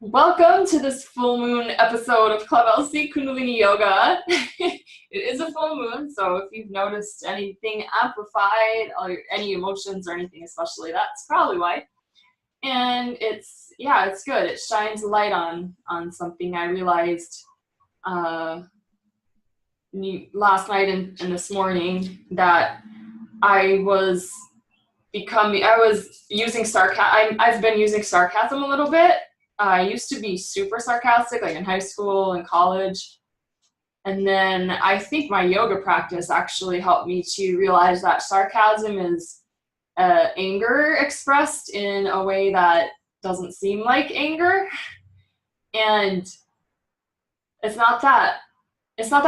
Welcome to this full moon episode of Club LC Kundalini Yoga. It is a full moon, so if you've noticed anything amplified, or any emotions or anything especially, that's probably why. And it's good. It shines light on something I realized last night and this morning, that I was using sarcasm. I've been using sarcasm a little bit. I used to be super sarcastic, like in high school and college. And then I think my yoga practice actually helped me to realize that sarcasm is anger expressed in a way that doesn't seem like anger. And it's not that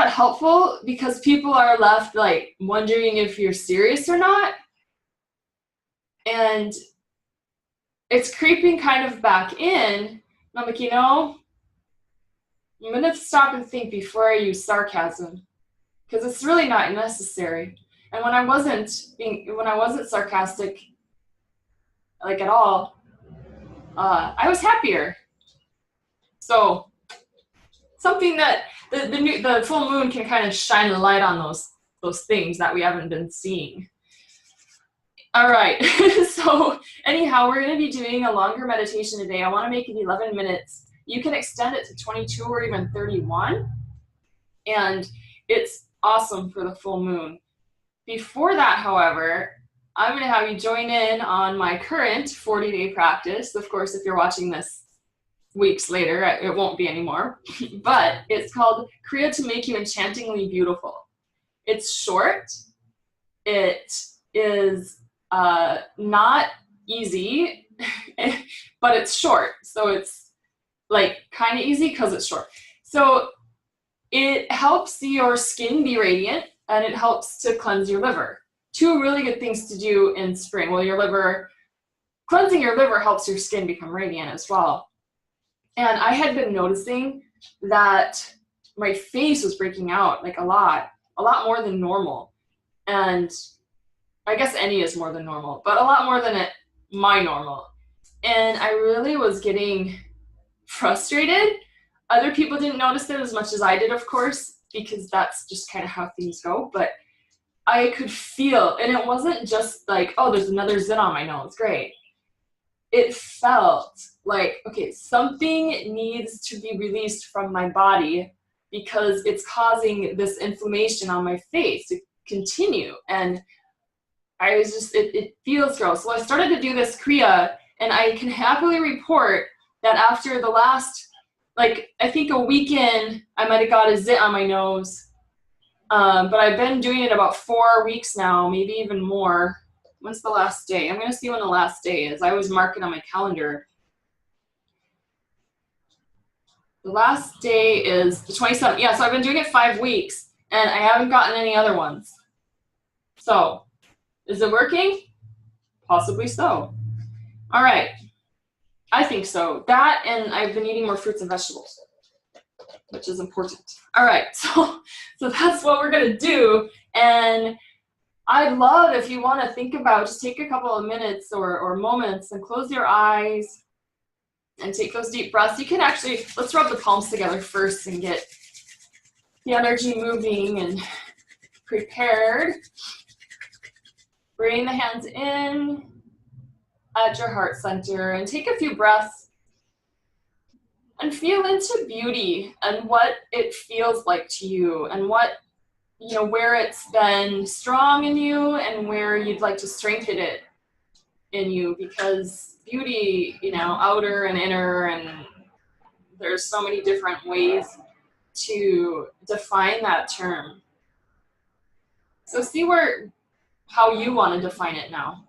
helpful, because people are left like wondering if you're serious or not. And it's creeping kind of back in. And I'm like, I'm gonna stop and think before I use sarcasm, because it's really not necessary. And when I wasn't sarcastic, like at all, I was happier. So something that the full moon can kind of shine a light on those things that we haven't been seeing. All right, so anyhow, we're going to be doing a longer meditation today. I want to make it 11 minutes. You can extend it to 22 or even 31, and it's awesome for the full moon. Before that, however, I'm going to have you join in on my current 40-day practice. Of course, if you're watching this weeks later, it won't be anymore, but it's called Kriya to make you enchantingly beautiful. It's short. It is not easy, but it's short. So it's like kind of easy because it's short. So it helps your skin be radiant, and it helps to cleanse your liver. Two really good things to do in spring. Well, cleansing your liver helps your skin become radiant as well. And I had been noticing that my face was breaking out like a lot more than normal. And I guess any is more than normal, but a lot more than my normal. And I really was getting frustrated. Other people didn't notice it as much as I did, of course, because that's just kind of how things go. But I could feel, and it wasn't just like, oh, there's another zit on my nose, great. It felt like, okay, something needs to be released from my body, because it's causing this inflammation on my face to continue. And I was just, it feels gross. So I started to do this Kriya, and I can happily report that after the last, like, I think a weekend, I might have got a zit on my nose. But I've been doing it about 4 weeks now, maybe even more. When's the last day? I'm going to see when the last day is. I always mark it on my calendar. The last day is the 27th. Yeah, so I've been doing it 5 weeks, and I haven't gotten any other ones. So, is it working? Possibly so. All right. I think so. That, and I've been eating more fruits and vegetables, which is important. All right. So that's what we're going to do. And I'd love, if you want to think about, just take a couple of minutes or moments and close your eyes and take those deep breaths. You can actually, let's rub the palms together first and get the energy moving and prepared. Bring the hands in at your heart center and take a few breaths and feel into beauty and what it feels like to you, and what, where it's been strong in you and where you'd like to strengthen it in you, because beauty, outer and inner, and there's so many different ways to define that term. So see how you want to define it now.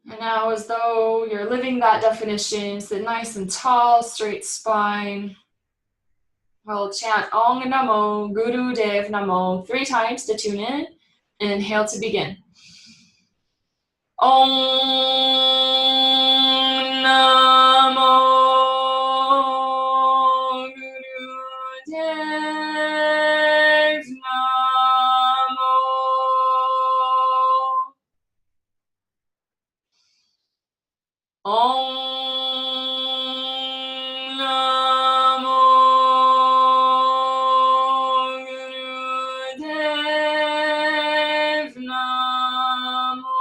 And now, as though you're living that definition, sit nice and tall, straight spine. We'll chant Ong Namo Guru Dev Namo 3 times to tune in. Inhale to begin. Om Namo Guru Dev Namo. Om Namo Guru Dev Namo.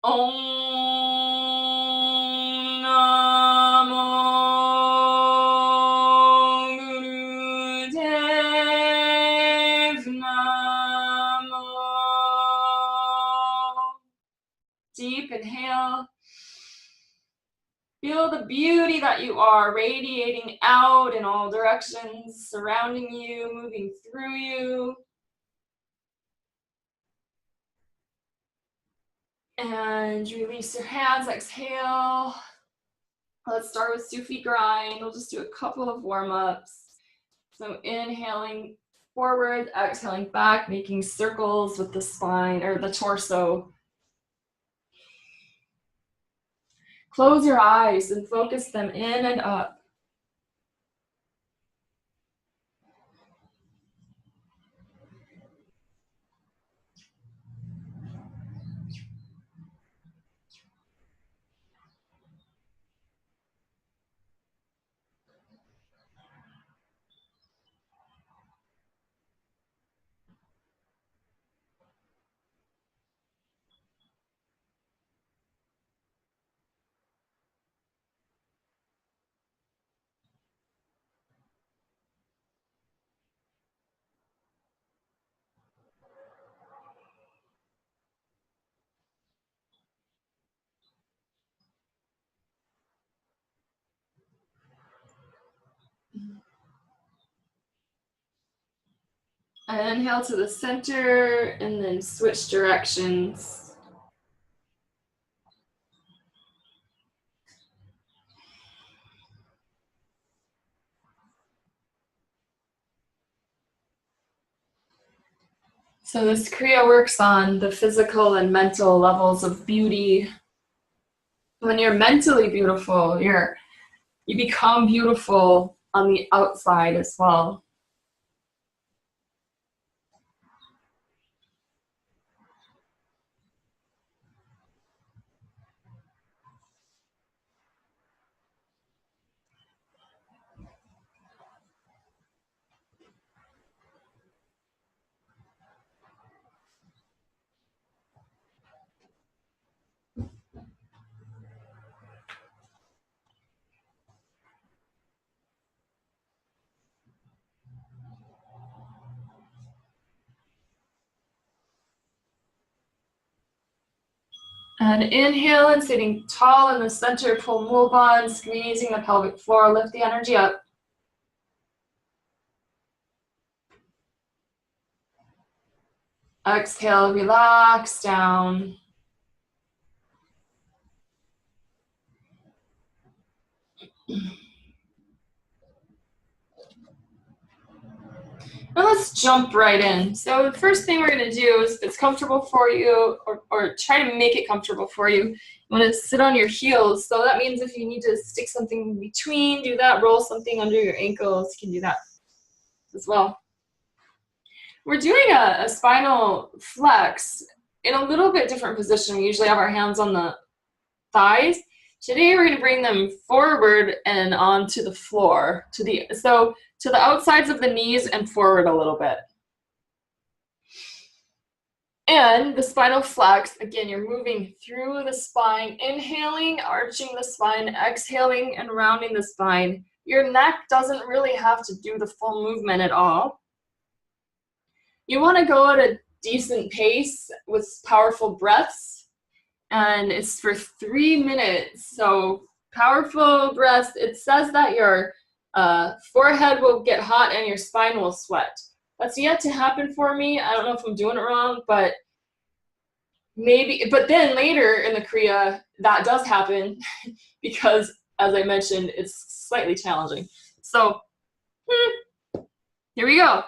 Om Namo Guru Dev Namo. Deep inhale. Feel the beauty that you are radiating out in all directions, surrounding you, moving through you. And release your hands, exhale. Let's start with Sufi grind. We'll just do a couple of warm-ups. So inhaling forward, exhaling back, making circles with the spine or the torso. Close your eyes and focus them in and up. And inhale to the center and then switch directions. So this Kriya works on the physical and mental levels of beauty. When you're mentally beautiful, you become beautiful on the outside as well. And inhale and sitting tall in the center, pull mulban, squeezing the pelvic floor, lift the energy up. Exhale, relax down. Now let's jump right in. So the first thing we're going to do is, if it's comfortable for you, or try to make it comfortable for you, you want to sit on your heels. So that means if you need to stick something in between, do that. Roll something under your ankles, you can do that as well. We're doing a spinal flex in a little bit different position. We usually have our hands on the thighs. Today we're going to bring them forward and onto the floor, to the outsides of the knees and forward a little bit. And the spinal flex, again, you're moving through the spine, inhaling, arching the spine, exhaling and rounding the spine. Your neck doesn't really have to do the full movement at all. You want to go at a decent pace with powerful breaths, and it's for 3 minutes. So powerful breaths. It says that your forehead will get hot and your spine will sweat. That's yet to happen for me. I don't know if I'm doing it wrong, but maybe. But then later in the Kriya, that does happen because, as I mentioned, it's slightly challenging. So here we go.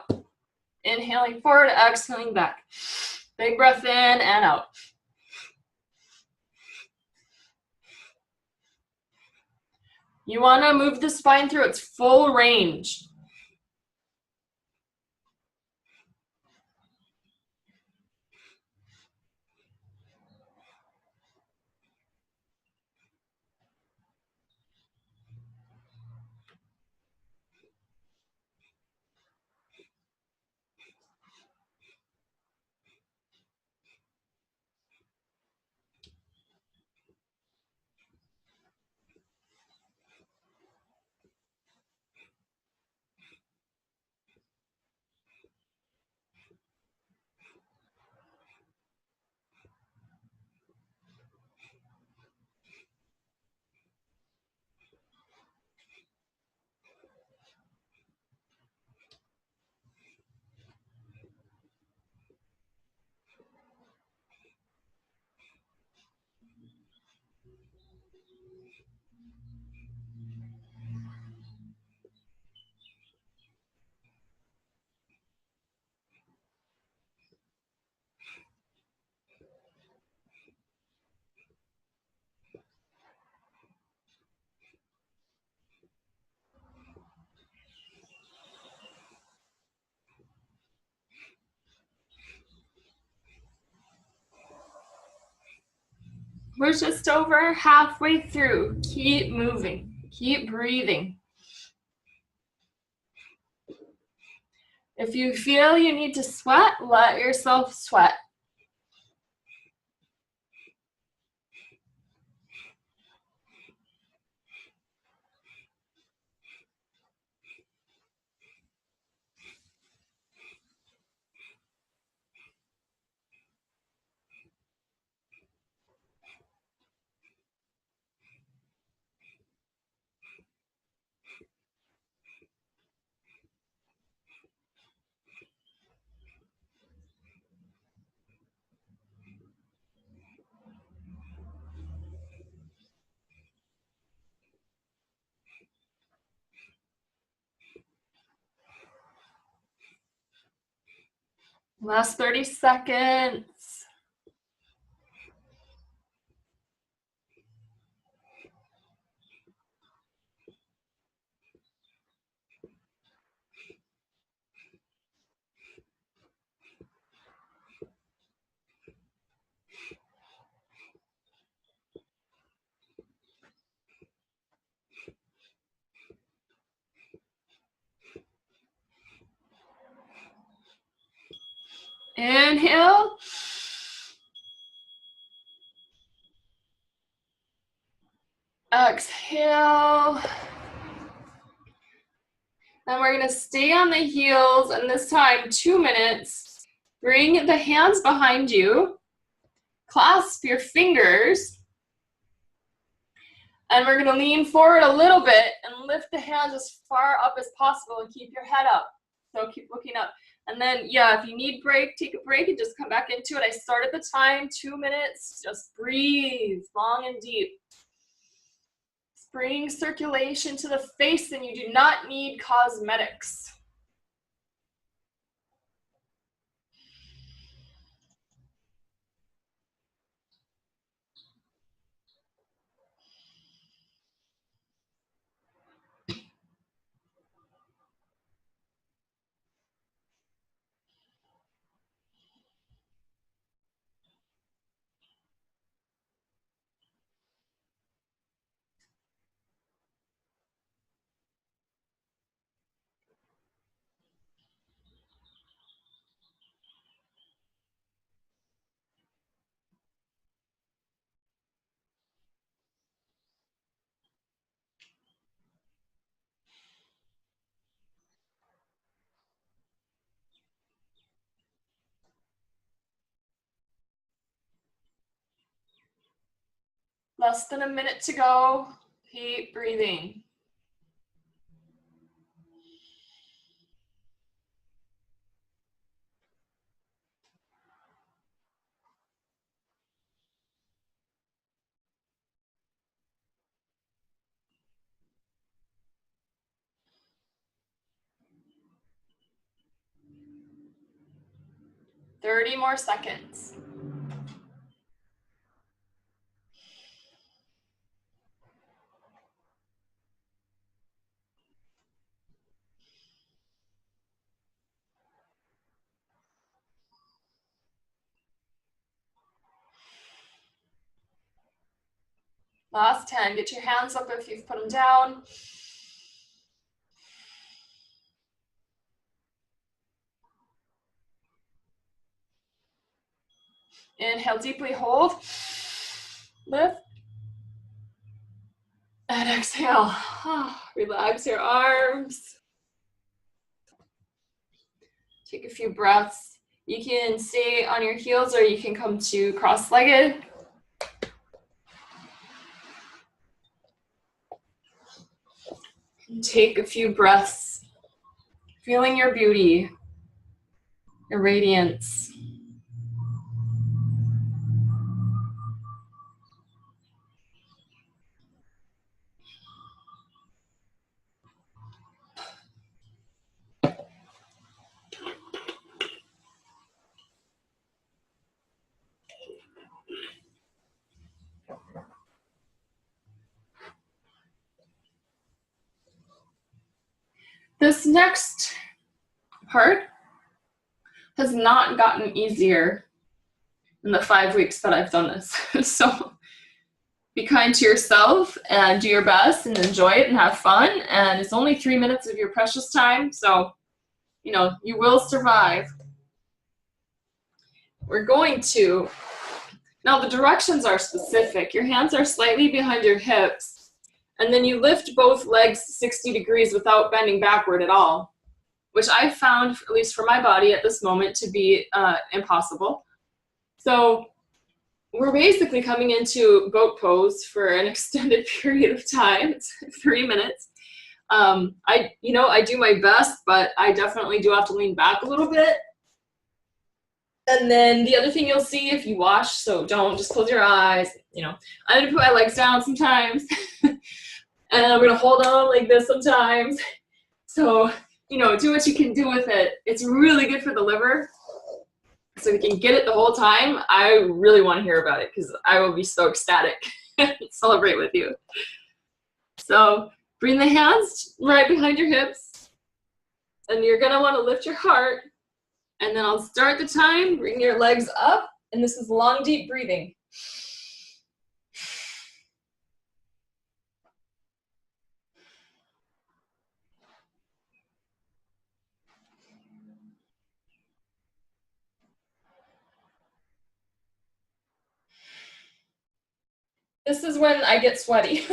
Inhaling forward, exhaling back. Big breath in and out. You want to move the spine through its full range. We're just over halfway through. Keep moving. Keep breathing. If you feel you need to sweat, let yourself sweat. Last 30 seconds. Inhale. Exhale. Then we're going to stay on the heels, and this time 2 minutes. Bring the hands behind you. Clasp your fingers. And we're going to lean forward a little bit and lift the hands as far up as possible and keep your head up. So keep looking up. And then, yeah, if you need break, take a break and just come back into it. I started the time, 2 minutes. Just breathe long and deep. Bring circulation to the face, and you do not need cosmetics. Less than a minute to go. Keep breathing. 30 more seconds. Last 10. Get your hands up if you've put them down. Inhale deeply, hold. Lift. And exhale. Relax your arms. Take a few breaths. You can stay on your heels or you can come to cross-legged. Take a few breaths, feeling your beauty, your radiance. This next part has not gotten easier in the 5 weeks that I've done this. So be kind to yourself and do your best and enjoy it and have fun. And it's only 3 minutes of your precious time. So, you know, you will survive. We're going to, now the directions are specific. Your hands are slightly behind your hips. And then you lift both legs 60 degrees without bending backward at all, which I found, at least for my body at this moment, to be impossible. So we're basically coming into goat pose for an extended period of time. It's 3 minutes. I do my best, but I definitely do have to lean back a little bit. And then the other thing you'll see if you wash, so don't just close your eyes. You know, I'm gonna put my legs down sometimes, and I'm gonna hold on like this sometimes. So, you know, do what you can do with it. It's really good for the liver. So if you can get it the whole time, I really want to hear about it because I will be so ecstatic and celebrate with you. So bring the hands right behind your hips, and you're gonna want to lift your heart. And then I'll start the time, bring your legs up, and this is long, deep breathing. This is when I get sweaty.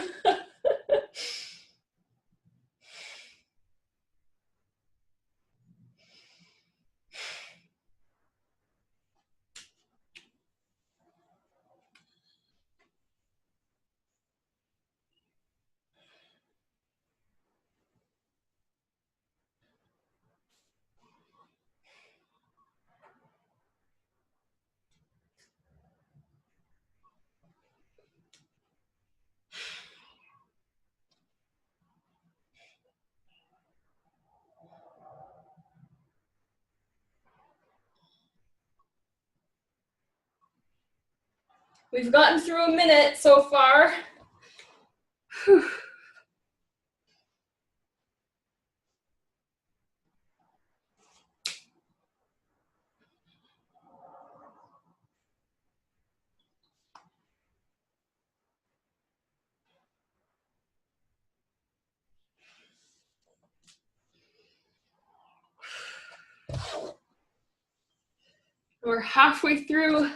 We've gotten through a minute so far. Whew. We're halfway through.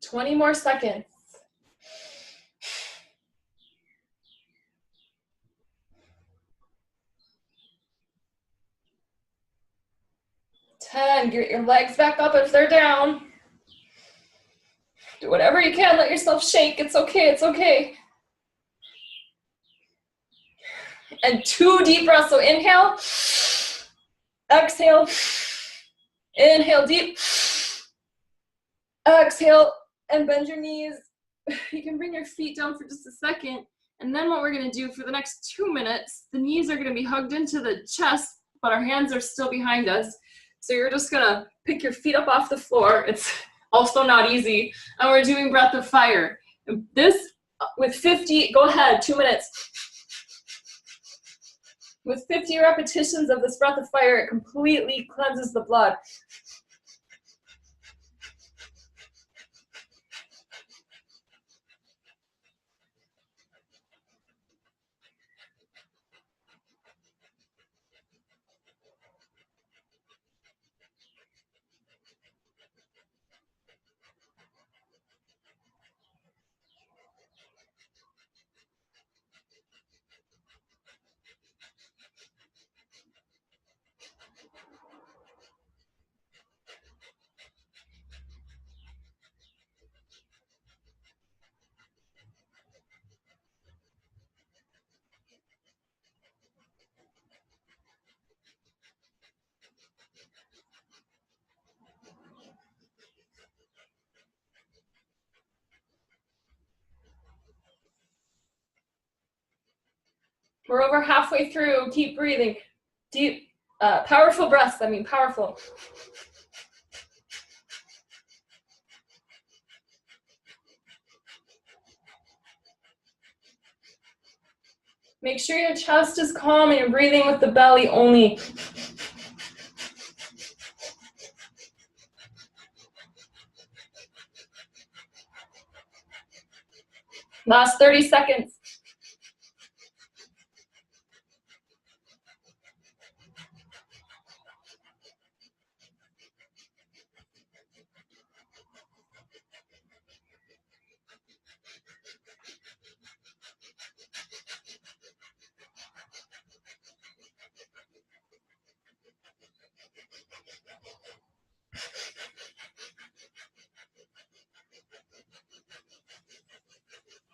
20 more seconds. 10, get your legs back up if they're down. Do whatever you can, let yourself shake. It's okay, it's okay. And 2 deep breaths, so inhale, exhale, inhale deep, exhale, and bend your knees. You can bring your feet down for just a second, and then what we're gonna do for the next 2 minutes, the knees are gonna be hugged into the chest, but our hands are still behind us. So you're just gonna pick your feet up off the floor. It's also not easy. And we're doing breath of fire. This, with 50, go ahead, 2 minutes. With 50 repetitions of this breath of fire, it completely cleanses the blood. We're over halfway through. Keep breathing. Deep, powerful breaths. I mean, powerful. Make sure your chest is calm and you're breathing with the belly only. Last 30 seconds.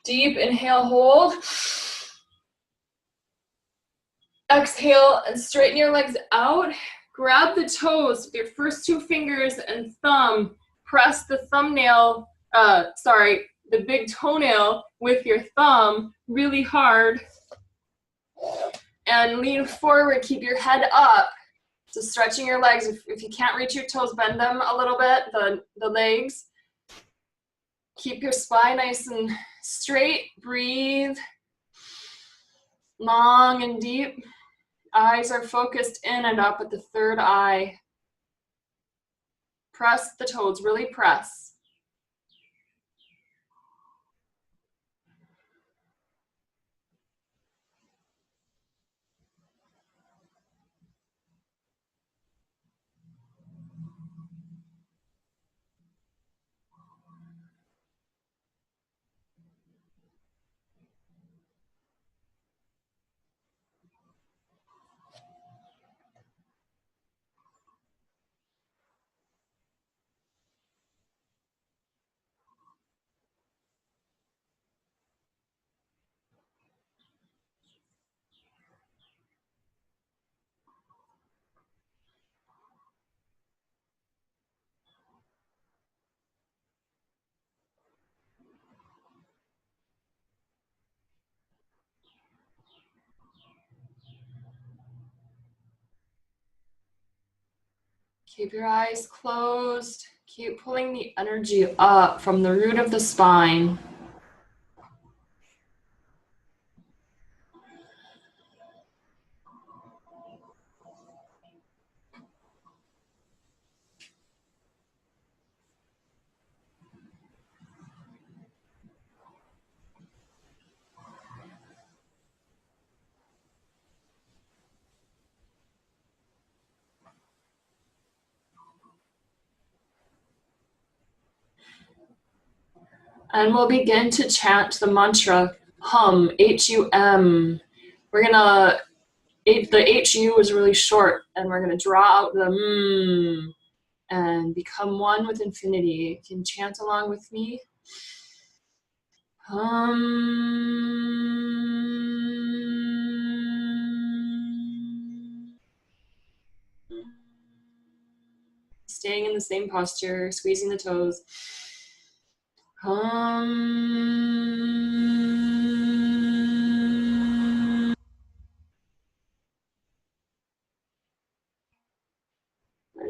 Deep inhale, hold. Exhale and straighten your legs out. Grab the toes with your first 2 fingers and thumb. Press the the big toenail with your thumb really hard. And lean forward, keep your head up. So stretching your legs. If you can't reach your toes, bend them a little bit, the legs. Keep your spine nice and straight. Breathe long and deep. Eyes are focused in and up at the third eye. Press the toes, really press. Keep your eyes closed. Keep pulling the energy up from the root of the spine. And we'll begin to chant the mantra hum, H-U-M. We're gonna, the H-U is really short, and we're gonna draw out the and become one with infinity. You can chant along with me. Staying in the same posture, squeezing the toes. And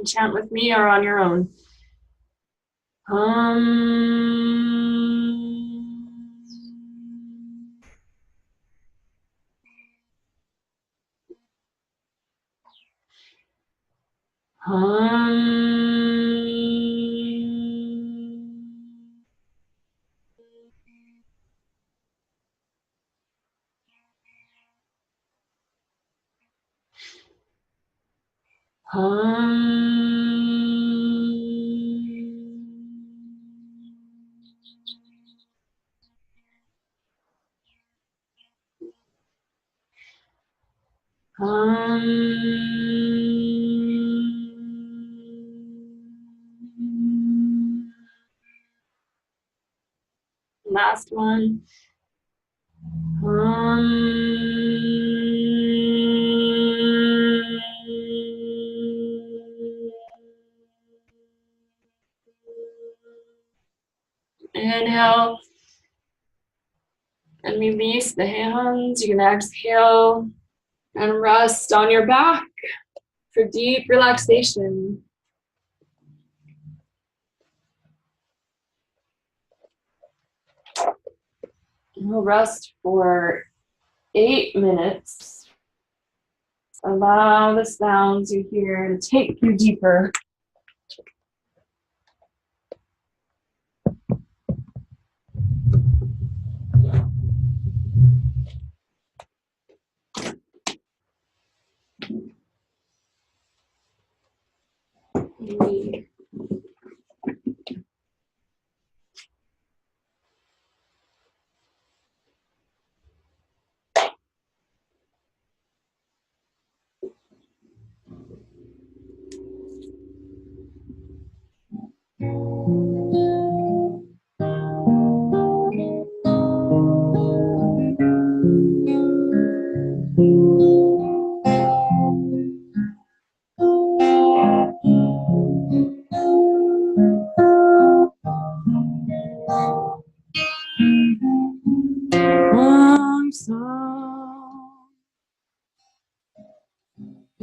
chant with me or on your own. Last one. Inhale and release the hands. You can exhale and rest on your back for deep relaxation. We'll rest for 8 minutes. Allow the sounds you hear to take you deeper.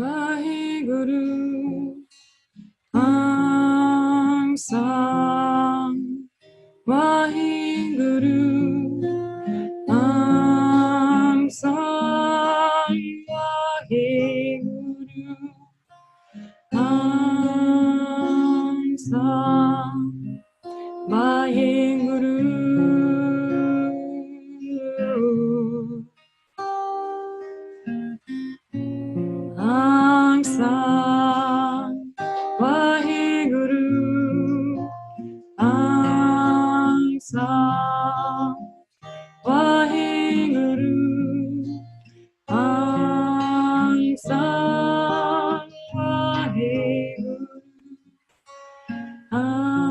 Vaheguru, Ansam, Vaheguru, Ansam, Vaheguru, Ansam, Vaheguru. Ansam, Vaheguru, Ansam, Vaheguru, Ansam, Vaheguru, Ansam,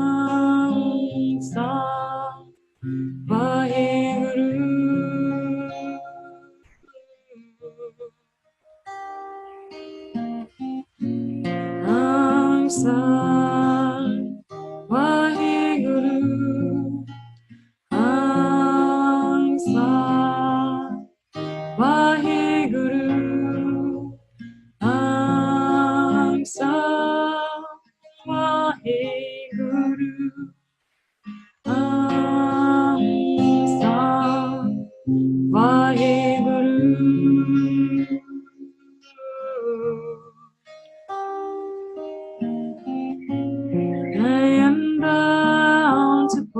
Vaheguru. Ansam, Vaheguru, Ansam, Vaheguru, Ansam, Vaheguru, Ansam, Vaheguru. I am bountiful,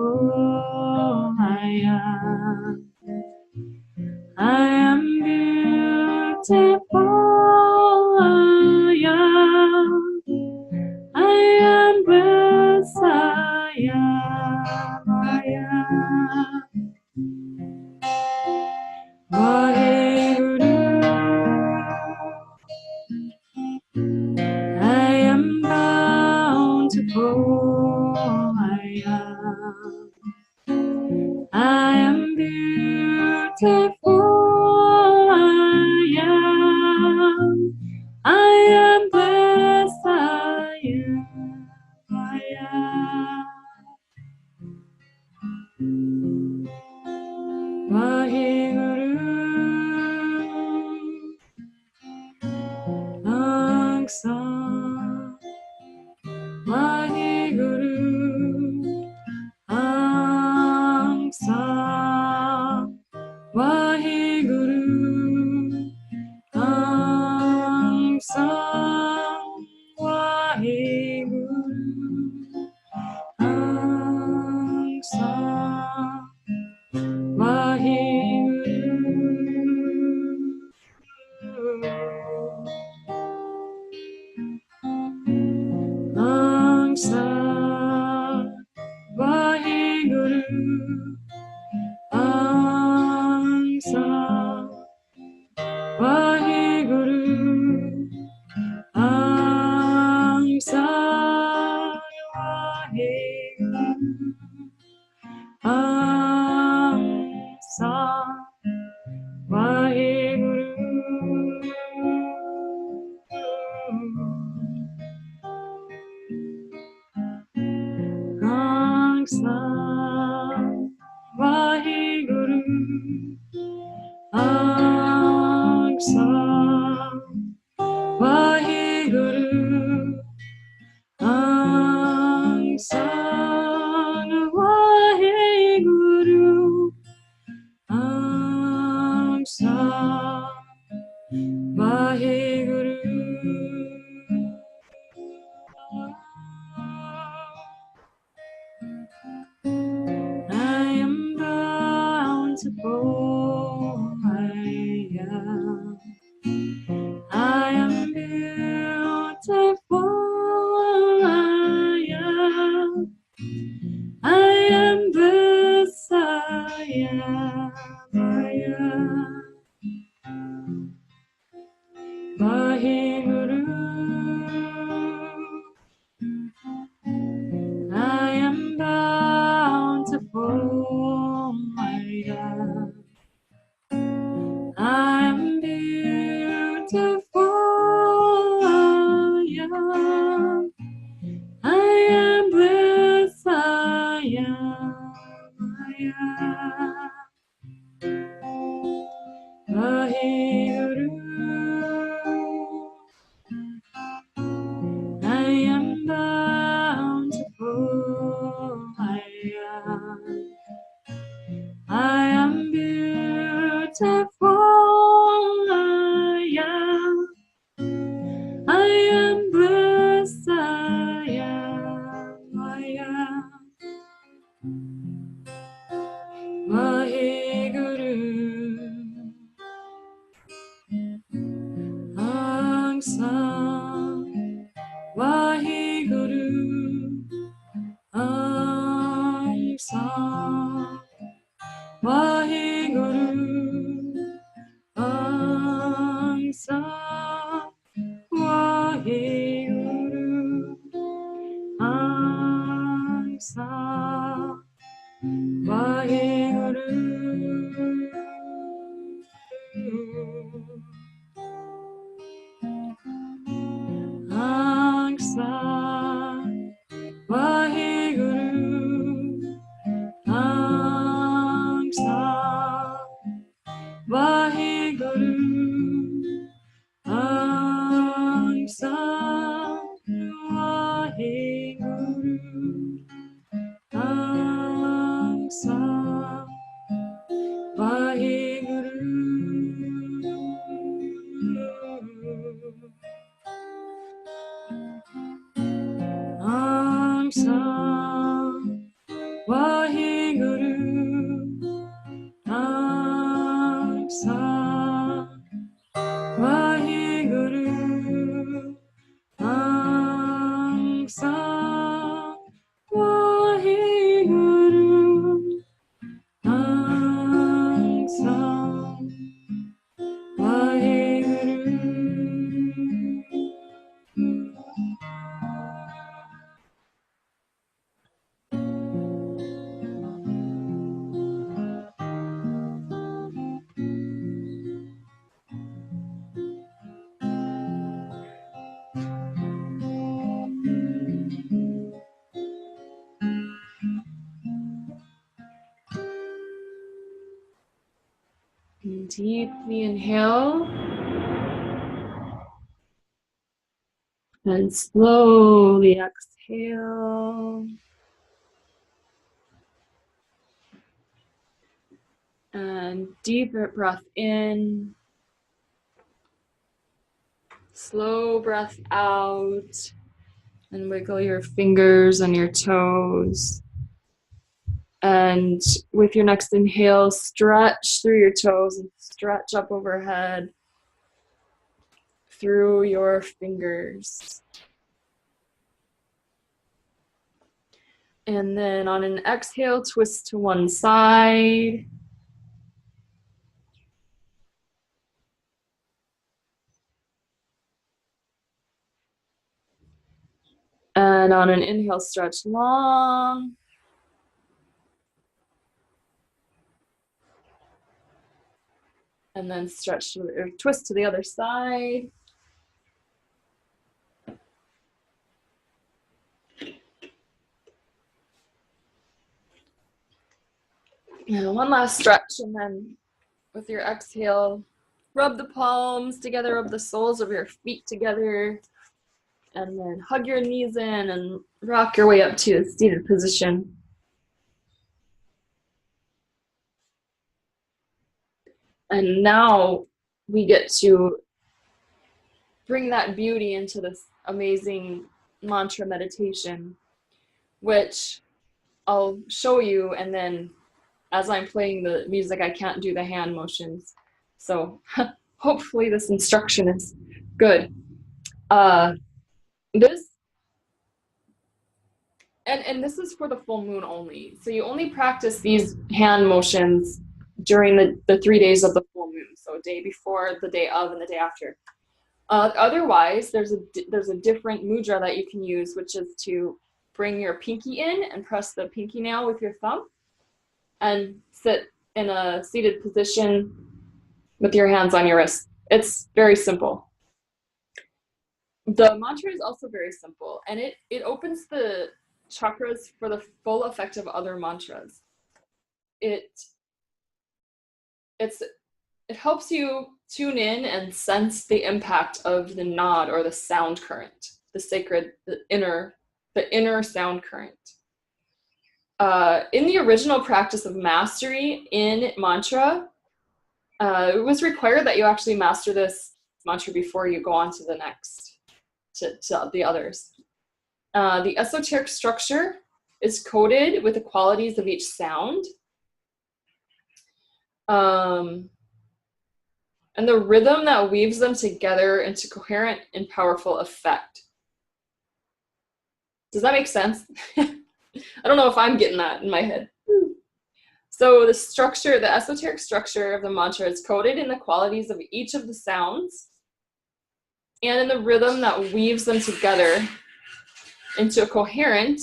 I am beautiful, I am blessed, I am. Angsa Vaheguru, Angsa Vaheguru, Angsa Vaheguru, Angsa Vaheguru. Angsa Vaheguru, Angsa Vaheguru, Angsa Vaheguru, Angsa Vaheguru. I am bountiful, I am beautiful, I am this, I am Vaheguru. I am bountiful, I am beautiful, I am bliss, I am Vaheguru. I am bountiful, I am beautiful, I am blessed, I am Vaheguru. Angsa Vaheguru, Angsa Vaheguru, Angsa Vaheguru, Angsa Vaheguru. Angsa Vaheguru, Angsa Vaheguru, Angsa Vaheguru, Angsa Vaheguru. Angsa Vaheguru, Angsa Vaheguru, Angsa Vaheguru, Angsa Vaheguru. Deeply inhale and slowly exhale. And deeper breath in, slow breath out, and wiggle your fingers and your toes. And with your next inhale, stretch through your toes and stretch up overhead. through your fingers. And then on an exhale, twist to one side. And on an inhale, stretch long. And then stretch or twist to the other side. And one last stretch, and then with your exhale, rub the palms together, rub the soles of your feet together, and then hug your knees in and rock your way up to a seated position. And now we get to bring that beauty into this amazing mantra meditation, which I'll show you, and then as I'm playing the music, I can't do the hand motions. So hopefully this instruction is good. And this is for the full moon only. So you only practice these hand motions during the 3 days of the full moon. So day before, the day of, and the day after. Otherwise, there's a different mudra that you can use, which is to bring your pinky in and press the pinky nail with your thumb and sit in a seated position with your hands on your wrist. It's very simple. The mantra is also very simple, and it opens the chakras for the full effect of other mantras. It helps you tune in and sense the impact of the nod or the sound current, the inner sound current. In the original practice of mastery in mantra, it was required that you actually master this mantra before you go on to the next, to the others. The esoteric structure is coded with the qualities of each sound. And the rhythm that weaves them together into coherent and powerful effect. Does that make sense? I don't know if I'm getting that in my head. So the structure, the esoteric structure of the mantra is coded in the qualities of each of the sounds and in the rhythm that weaves them together into a coherent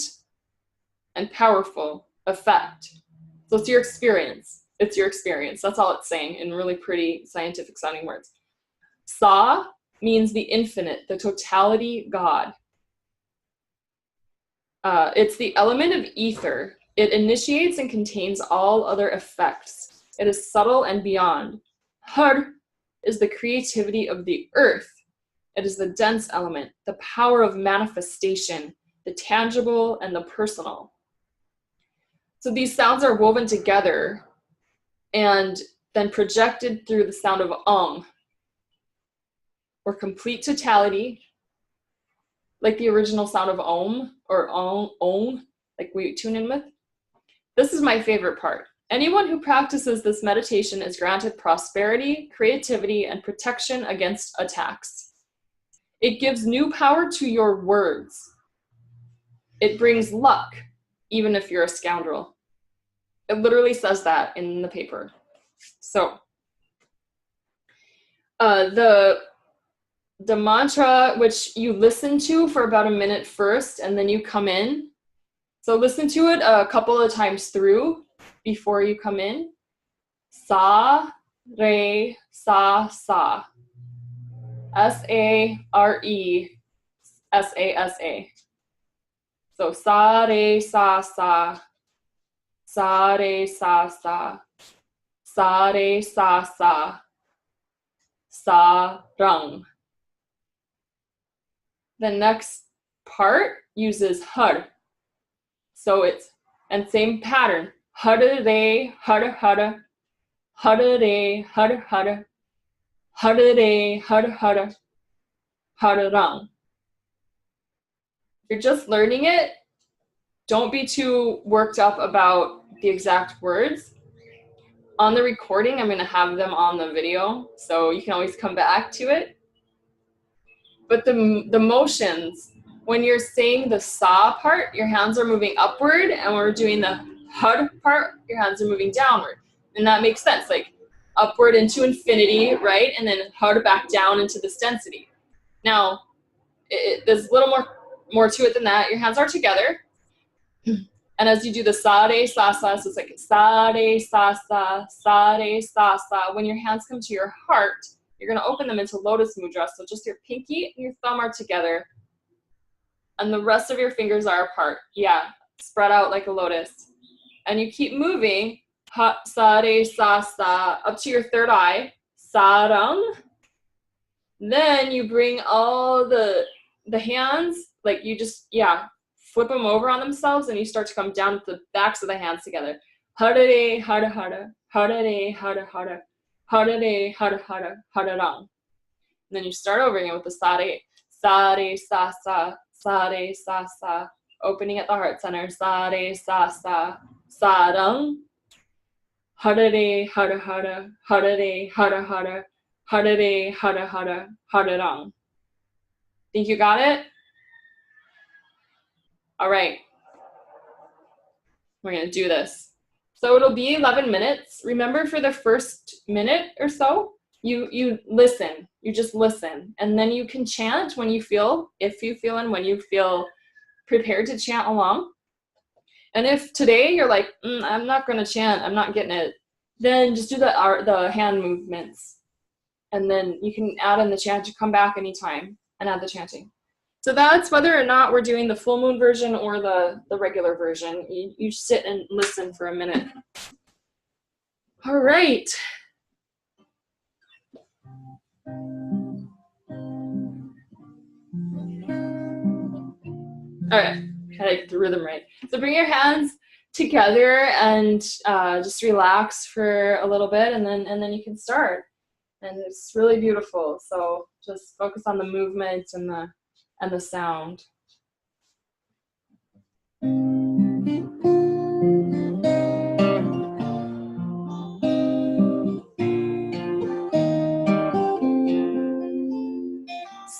and powerful effect. So it's your experience. It's your experience. That's all it's saying in really pretty scientific sounding words. Sa means the infinite, the totality, God. It's the element of ether. It initiates and contains all other effects. It is subtle and beyond. Har is the creativity of the earth. It is the dense element, the power of manifestation, the tangible and the personal. So these sounds are woven together and then projected through the sound of or complete totality, like the original sound of Om or Om, like we tune in with. This is my favorite part. Anyone who practices this meditation is granted prosperity, creativity, and protection against attacks. It gives new power to your words. It brings luck, even if you're a scoundrel. It literally says that in the paper. So, the mantra, which you listen to for about a minute first, and then you come in. So listen to it a couple of times through before you come in. Sa, re, sa, sa. S-A-R-E, S-A-S-A. So sa, re, sa, sa. Sa, re, sa, sa. Sa, re, sa, sa. Sa, rang. The next part uses har. So it's, and same pattern. Har, re, har, har. Har, re, har, har. Har, re, har, har. Har, rang. You're just learning it. Don't be too worked up about the exact words. On the recording, I'm going to have them on the video, so you can always come back to it. But the motions, when you're saying the sa part, your hands are moving upward, and when we're doing the hud part, your hands are moving downward. And that makes sense, like upward into infinity, right? And then hud back down into this density. Now, there's a little more to it than that. Your hands are together. And as you do the sa-re, sa-sa, so it's like sa-re, sa-sa, sa-re, sa-sa. When your hands come to your heart, you're going to open them into lotus mudra. So just your pinky and your thumb are together. And the rest of your fingers are apart. Yeah, spread out like a lotus. And you keep moving, ha, sa-re, sa-sa, up to your third eye, sarang. Then you bring all the hands, like you just, flip them over on themselves, and you start to come down with the backs of the hands together. Hara-re, hara-hara, hara-re, hara-hara, hara-re, hara-hara, hara-rang. And then you start over again with the sa-re, sa-re, sa-sa, sa-re, sa-sa, opening at the heart center, sa-re, sa-sa, sa-rang, hara-re, hara-hara, hara-re, hara-hara, hara-re, hara-hara, hara-rang. Think you got it? All right. We're going to do this. So it'll be 11 minutes. Remember, for the first minute or so, you listen. You just listen. And then you can chant when you feel, if you feel, and when you feel prepared to chant along. And if today you're like, I'm not going to chant, I'm not getting it, then just do the hand movements. And then you can add in the chant. You come back anytime and add the chanting. So that's whether or not we're doing the full moon version or the regular version. You sit and listen for a minute. All right. All right, gotta get the rhythm right. So bring your hands together and just relax for a little bit, and then you can start. And it's really beautiful. So just focus on the movement and the sound.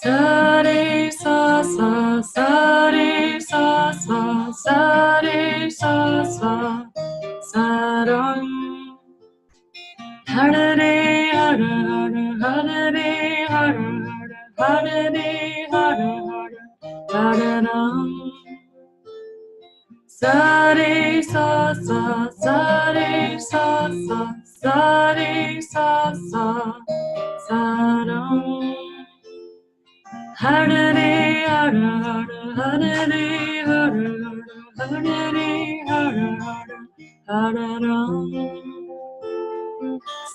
Sa re sa sa, sa re sa sa, sa re sa sa, sa rang. Hara re hara hara, hara re hara hara, hara re hara hara, hara rang. Sa re sa sa, sa re sa sa, sa re sa sa, sa rang. Hara re hara hara, hara re hara hara, hara re hara hara, hara rang.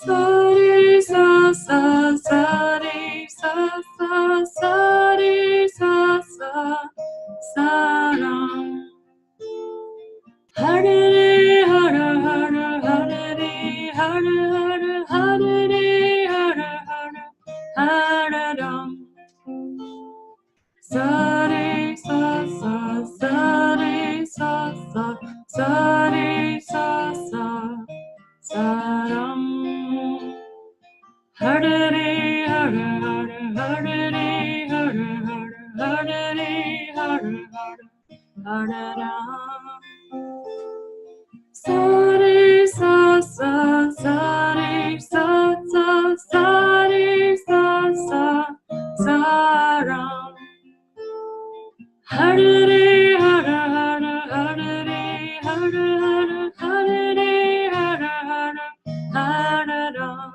Sa re sa sa, sa re sa sa, sa re sa sa, sa rang. Hara re hara hara, hara re hara hara, hara re hara hara, hara rang. Sa re sa sa, sa re sa sa, sa re sa sa, sa rang. Hara re hara hara, hara re hara hara, hara re hara hara, hara rang. Sa re sa sa, sa re sa sa, sa re sa sa, sa rang. Hara re hara hara, hara re hara hara, hara re hara hara, hara rang.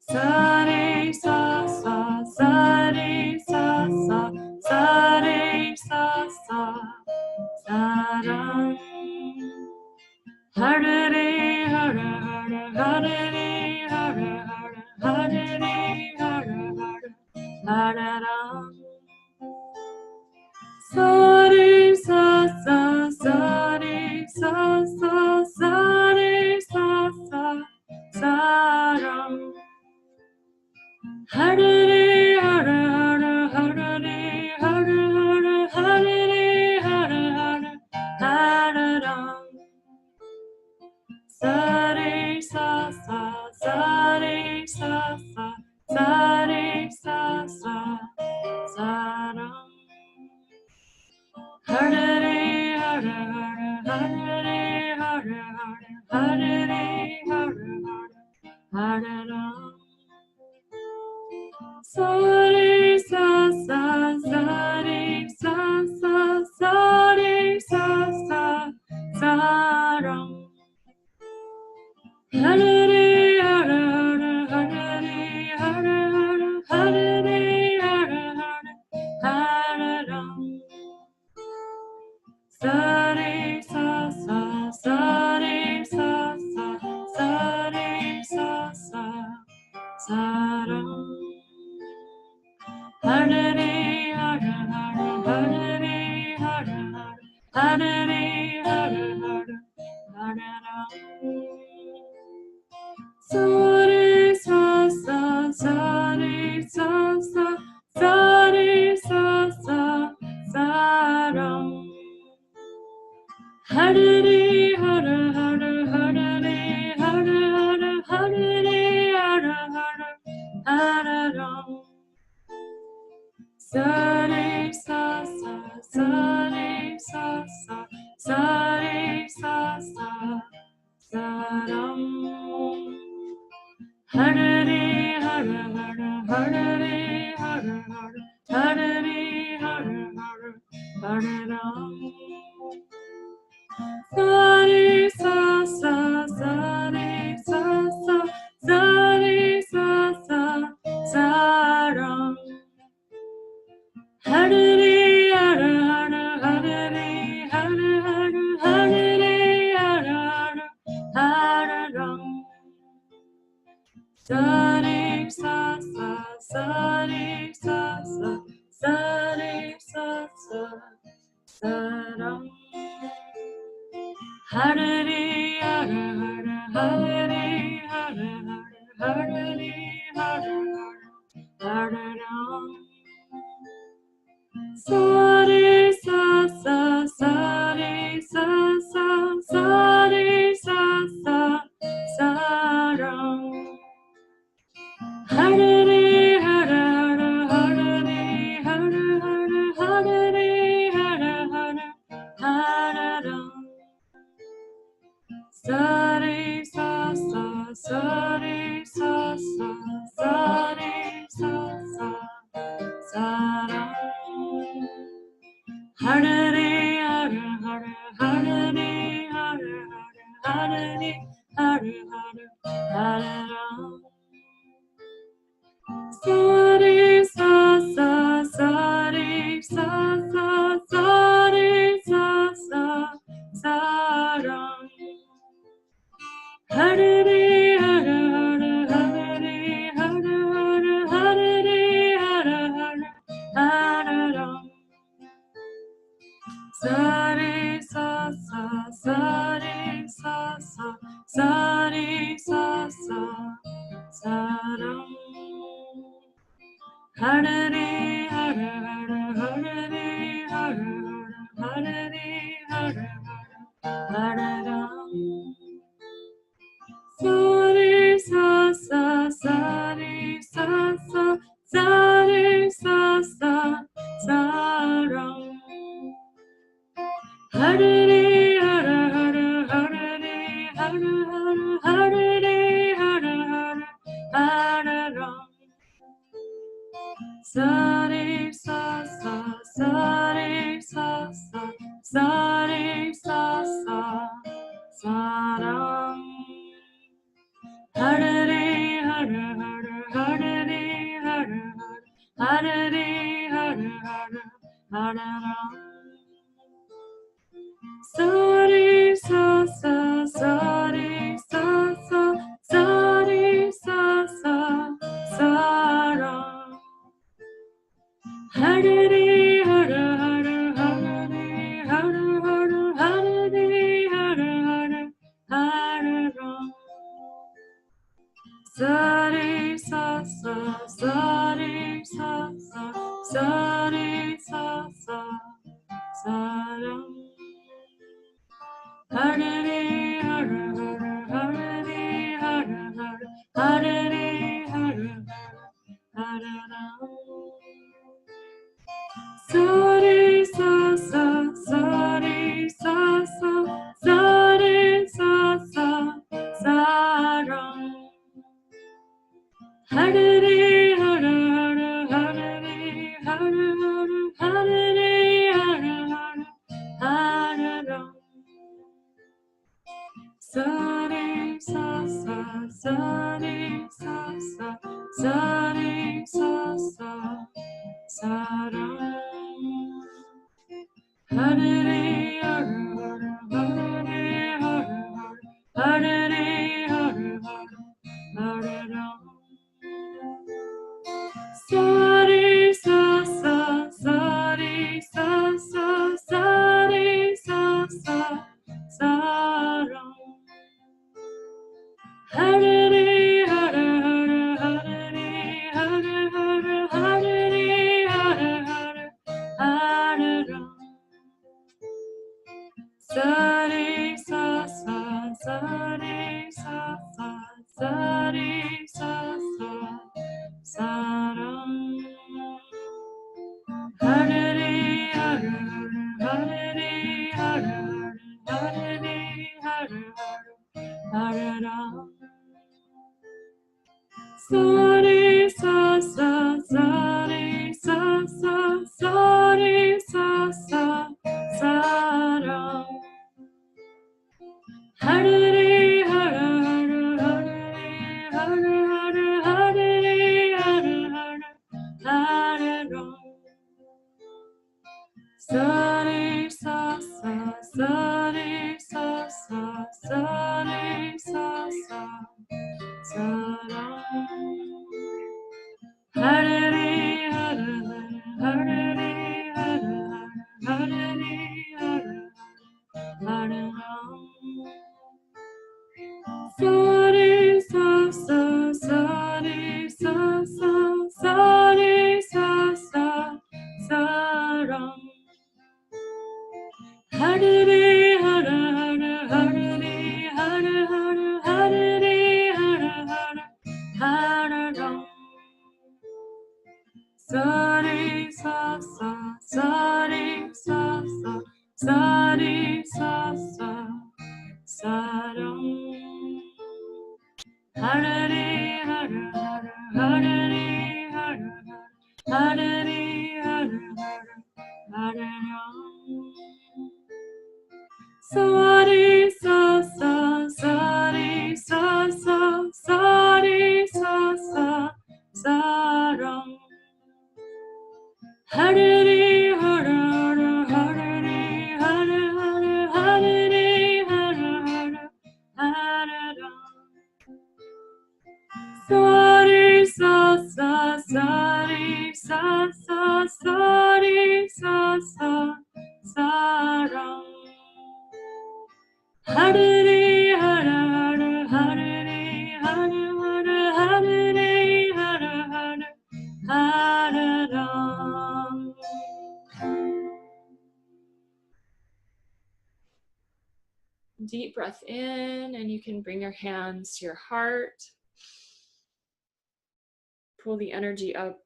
Sa re sa sa, sa re sa sa, sa re sa sa, sa rang. Hara re hara hara, hara re hara hara, hara re hara hara, hara rang. Sa re sa sa, sa re sa sa, sa re sa sa, sa rang. Hara re hara hara, hara re hara hara, hara re hara hara, hara rang. Sa re sa sa, sa re sa sa, sa re sa sa, Sari sa sa sari sa sa sari sa sa saram. Hari hara hari hara hari hara hara ram. Sari sa sa sari sa sa sari sa sa saram. Hari hara hari hara hari hara hara ram. Sari sa sa sari sa sa sari sa sa saram. Hari hara hara hari hara hari hara hara ram. Sari sa sa sari sa sa sari sa sa saram. Hari hara hari hara hari hara hara ram. Sari sa sa sari sa sa sari sa sa saram. Hari hara hari hara hari hara hara ram. Sari sa sa sari sa sa sari sa sa saram. Hari hara hari hara hari hara hara ram. Sari sa sa sari sa sa sari sa sa saram. Hari hara hari hara hari hara hara ram. Sari sa sa sari sa sa sari sa sa saram. Hari hara hari hara hari hara ram. Sari sa sa sari sa sa sari sa sa saram. Hari hara hari hara hari hara hara ram. Sari sa sa sari sa sa sari sa sa saram. Hari hara hari hara hari hara hara ram. Sari sa sa sari sa sa sari sa sa saram. Hari hara hari hara hari hara hara ram. Sari sa sa sari sa sa sari sa sa saram. Hari hara hari hara hari hara hara ram. Sari sa sa sari sa sa sari sa sa saram. Hari hara hari hara hari hara hara ram. Sari sa sa sari sa sa sari sa sa saram. Hari hara hari hara hari hara hara ram. Sari sa sa sari sa sa sari sa sa saram. Hari hara Sari sa sa, sari sa sa, saram. Hare Hare Hare Hare Hare Hare Hare Ram. Sari sa sa, sari sa sa, sari sa sa, saram. Hare Hare Hare Hare Hare Hare Hare Hare Ram. Sari sa sa, sari sa sa, sari sa sa, saram. Hare Hare Hare Hare Hare Hare Ram. Sari sa sa, sari sa sa, sari sa sa, saram. Hare Hare Hare Hare Hare Hare Ram. Sari sa sa, sari sa sa, sari sa sa, saram. Hare Hare Hare Hare Ram. Sari sa sa, sari sa sa, sari sa sa, saram. Hare Hare Hare Hare Ram. Sari sa sa, sari sa sa, sari sa sa, saram. Hare Hare Hare Ram. Sari sa sa, sari sa sa, sari sa sa, saram. Hare Hare Hare Ram. Sari sa sa, sari sa sa, sari sa sa, saram. Hare Hare Hare Ram. Deep breath in, and you can bring your hands to your heart. Pull the energy up.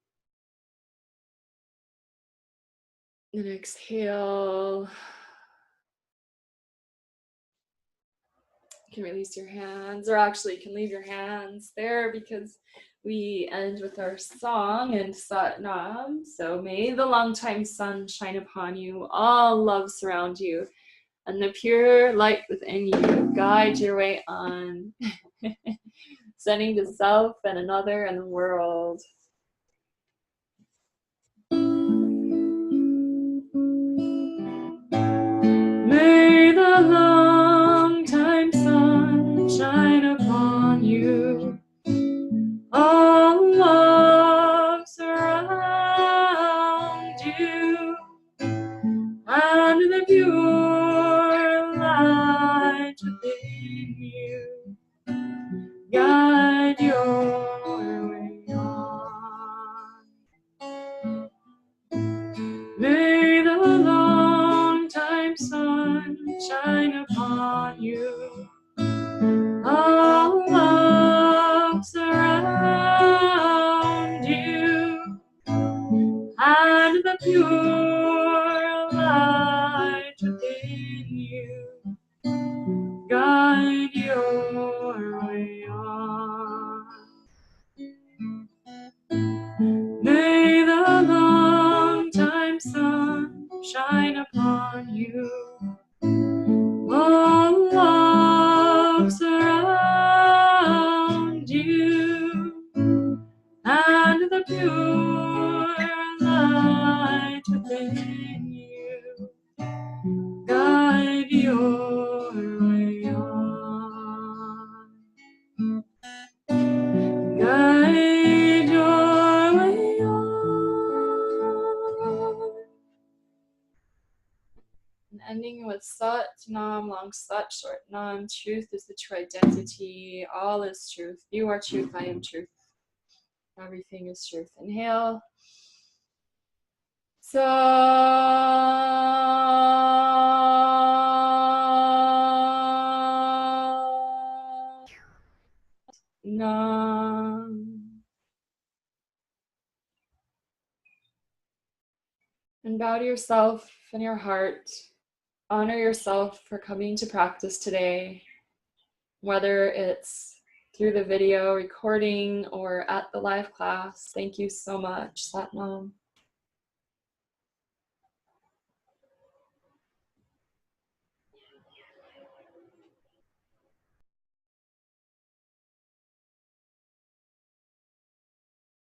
And exhale. You can release your hands, or actually you can leave your hands there because we end with our song and Sat Nam. So may the longtime sun shine upon you, all love surround you, and the pure light within you guide your way on, sending to self and another and the world. May the long-time sun shine upon you, all love surround you, and the pure light within you guide your way on. May the long-time sun shine upon you, all love surround you, and the pure light within you guide your way on. May the long-time sun shine upon you, all love surround pure light within you guide your way on. Guide your way on. And ending with Sat Nam, long Sat, short Nam. Truth is the true identity. All is truth. You are truth. I am truth. Everything is truth. Inhale. So Nam. And bow to yourself and your heart. Honor yourself for coming to practice today, whether it's through the video recording or at the live class. Thank you so much, Satnam.